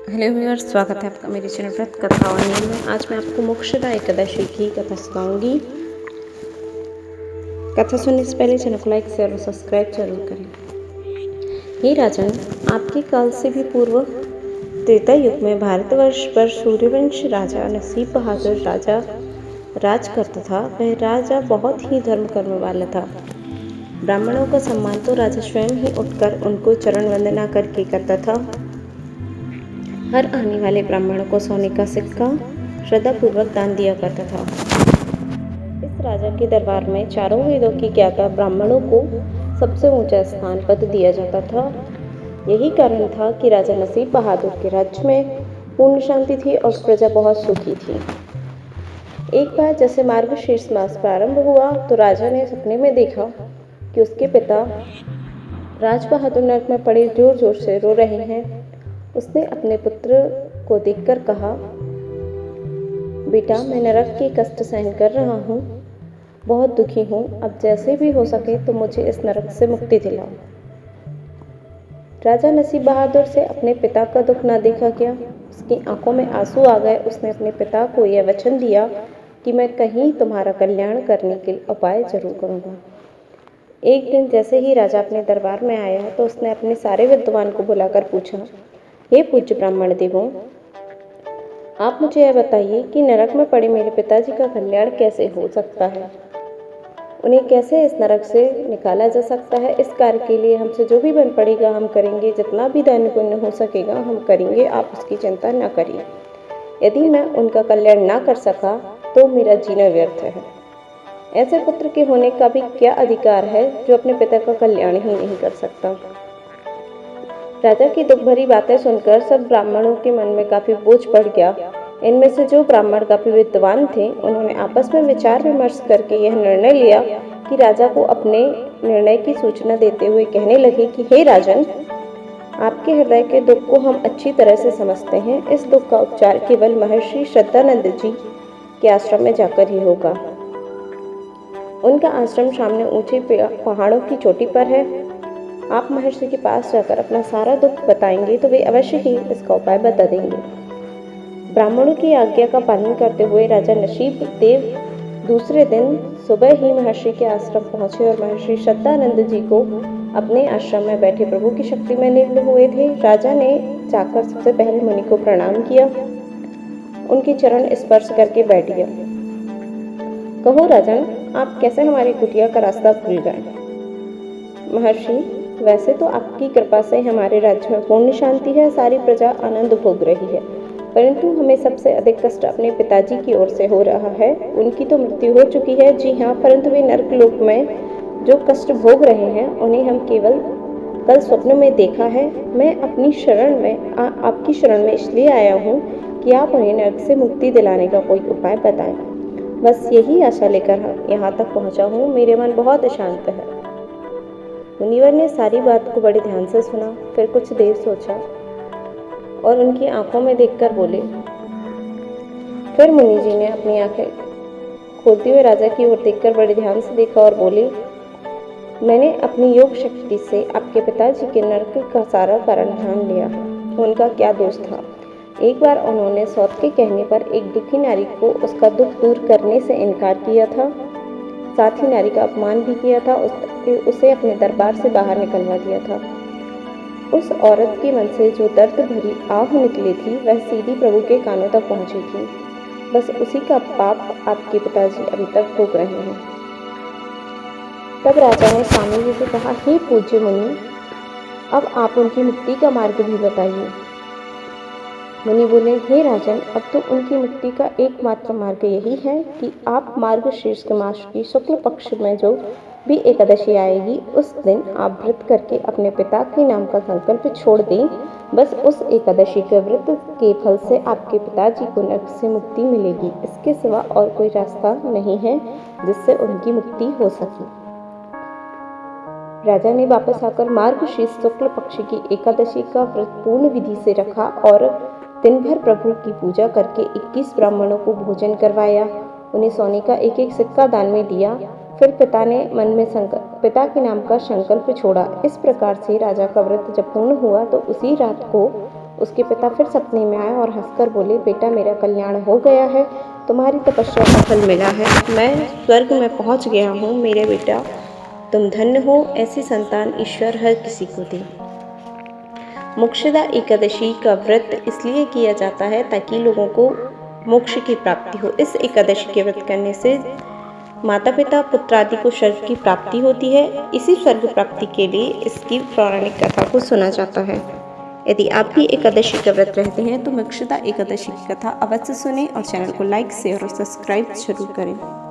Hello viewers, स्वागत है आपका मेरे चैनल व्रत कथा और नियम में। आज मैं आपको मोक्षदा एकादशी की कथा सुनाऊंगी। कथा सुनने से पहले चैनल को लाइक शेयर और सब्सक्राइब जरूर करें। हे राजन, आपके काल से भी पूर्व त्रेता युग में भारतवर्ष पर सूर्यवंश राजा नसीब बहादुर राजा राज करता था। वह राजा बहुत ही धर्म कर्म वाला था। ब्राह्मणों का सम्मान तो राजा स्वयं ही उठकर उनको चरण वंदना करके करता था। हर आने वाले ब्राह्मणों को सोने का सिक्का श्रद्धापूर्वक दान दिया करता था। इस राजा के दरबार में चारों वेदों की ज्ञाता ब्राह्मणों को सबसे ऊंचा स्थान पद दिया जाता था। यही कारण था कि राजा नसीब बहादुर के राज्य में पूर्ण शांति थी और प्रजा बहुत सुखी थी। एक बार जैसे मार्गशीर्ष मास प्रारंभ हुआ तो राजा ने सपने में देखा कि उसके पिता राज बहादुर नरक में पड़े जोर जोर से रो रहे हैं। उसने अपने पुत्र को देखकर कहा, बेटा, मैं नरक के कष्ट सहन कर रहा हूँ, बहुत दुखी हूँ। अब जैसे भी हो सके तो मुझे इस नरक से मुक्ति दिलाओ। राजा नसीब बहादुर से अपने पिता का दुख न देखा गया। उसकी आंखों में आंसू आ गए। उसने अपने पिता को यह वचन दिया कि मैं कहीं तुम्हारा कल्याण करने के उपाय जरूर करूँगा। एक दिन जैसे ही राजा अपने दरबार में आया तो उसने अपने सारे विद्वान को बुलाकर पूछा, हे पूज्य ब्राह्मण देवों, आप मुझे यह बताइए कि नरक में पड़े मेरे पिताजी का कल्याण कैसे हो सकता है। उन्हें कैसे इस नरक से निकाला जा सकता है। इस कार्य के लिए हमसे जो भी बन पड़ेगा हम करेंगे, जितना भी दान पुण्य हो सकेगा हम करेंगे, आप उसकी चिंता न करिए। यदि मैं उनका कल्याण ना कर सका तो मेरा जीना व्यर्थ है। ऐसे पुत्र के होने का भी क्या अधिकार है जो अपने पिता का कल्याण ही नहीं कर सकता। राजा की दुख भरी बातें सुनकर सब ब्राह्मणों के मन में काफी बोझ पड़ गया। इनमें से जो ब्राह्मण काफी विद्वान थे उन्होंने आपस में विचार विमर्श करके यह निर्णय लिया कि राजा को अपने निर्णय की सूचना देते हुए कहने लगे कि हे राजन, आपके हृदय के दुख को हम अच्छी तरह से समझते हैं। इस दुख का उपचार केवल महर्षि श्रद्धानंद जी के आश्रम में जाकर ही होगा। उनका आश्रम सामने ऊंचे पहाड़ों की चोटी पर है। आप महर्षि के पास जाकर अपना सारा दुख बताएंगे तो वे अवश्य ही इसका उपाय बता देंगे। ब्राह्मणों की आज्ञा का पालन करते हुए राजा नसीब देव दूसरे दिन सुबह ही महर्षि के आश्रम पहुंचे और महर्षि श्रद्धानंद जी को अपने आश्रम में बैठे प्रभु की शक्ति में निमग्न हुए थे। राजा ने जाकर सबसे पहले मुनि को प्रणाम किया, उनके चरण स्पर्श करके बैठ गया। कहो राजन, आप कैसे हमारी कुटिया का रास्ता भूल गए। महर्षि, वैसे तो आपकी कृपा से हमारे राज्य में पूर्ण शांति है, सारी प्रजा आनंद भोग रही है, परंतु हमें सबसे अधिक कष्ट अपने पिताजी की ओर से हो रहा है। उनकी तो मृत्यु हो चुकी है, जी हाँ, परंतु वे नरक लोक में जो कष्ट भोग रहे हैं उन्हें हम केवल कल स्वप्न में देखा है। मैं अपनी शरण में आपकी शरण में इसलिए आया हूँ कि आप उन्हें नरक से मुक्ति दिलाने का कोई उपाय बताएं। बस यही आशा लेकर यहाँ तक पहुँचा हूँ। मेरे मन बहुत शांत है। मुनिवर ने सारी बात को बड़े ध्यान से सुना, फिर कुछ देर सोचा और उनकी आंखों में देखकर बोले। फिर मुनि जी ने अपनी आंखें खोलते हुए राजा की ओर देखकर बड़े ध्यान से देखा और बोले, मैंने अपनी योग शक्ति से आपके पिताजी के नरक का सारा कारण जान लिया। उनका क्या दोष था। एक बार उन्होंने सौत के कहने पर एक दुखी नारी को उसका दुख दूर करने से इनकार किया था, साथ ही नारी का अपमान भी किया था, उसे अपने दरबार से बाहर निकलवा दिया था। उस औरत के मन से जो दर्द भरी आह निकली थी वह सीधी प्रभु के कानों तक पहुंची थी। बस उसी का पाप आपके पिताजी अभी तक भोग रहे हैं। तब राजा ने स्वामी जी से कहा, हे पूज्य मुनि, अब आप उनकी मुक्ति का मार्ग भी बताइए। मुनि बोले, हे राजन, अब तो उनकी मुक्ति का एकमात्र मार्ग यही है कि आप मार्गशीर्ष मास की शुक्ल पक्ष में जो भी एकादशी आएगी उस दिन आप व्रत करके अपने पिता के नाम का संकल्प छोड़ दें। बस उस एकादशी के व्रत के फल से आपके पिताजी को नरक से मुक्ति मिलेगी। इसके सिवा और कोई रास्ता नहीं है जिससे उनकी मुक्ति हो सके। राजा ने वापस आकर मार्गशीर्ष शुक्ल पक्ष की एकादशी का व्रत पूर्ण विधि से रखा और दिन भर प्रभु की पूजा करके 21 ब्राह्मणों को भोजन करवाया। उन्हें सोने का एक एक सिक्का दान में दिया। फिर पिता ने मन में पिता के नाम का संकल्प छोड़ा। इस प्रकार से राजा का व्रत जब पूर्ण हुआ तो उसी रात को उसके पिता फिर सपने में आए और हंसकर बोले, बेटा मेरा कल्याण हो गया है, तुम्हारी तपस्या का फल मिला है, मैं स्वर्ग में पहुंच गया हूँ। मेरे बेटा तुम धन्य हो, ऐसी संतान ईश्वर हर किसी को दे। मोक्षदा एकादशी का व्रत इसलिए किया जाता है ताकि लोगों को मोक्ष की प्राप्ति हो। इस एकादशी के व्रत करने से माता पिता पुत्र आदि को स्वर्ग की प्राप्ति होती है। इसी स्वर्ग प्राप्ति के लिए इसकी पौराणिक कथा को सुना जाता है। यदि आप भी एकादशी का व्रत रहते हैं तो मोक्षदा एकादशी की कथा अवश्य सुनें और चैनल को लाइक शेयर और सब्सक्राइब जरूर करें।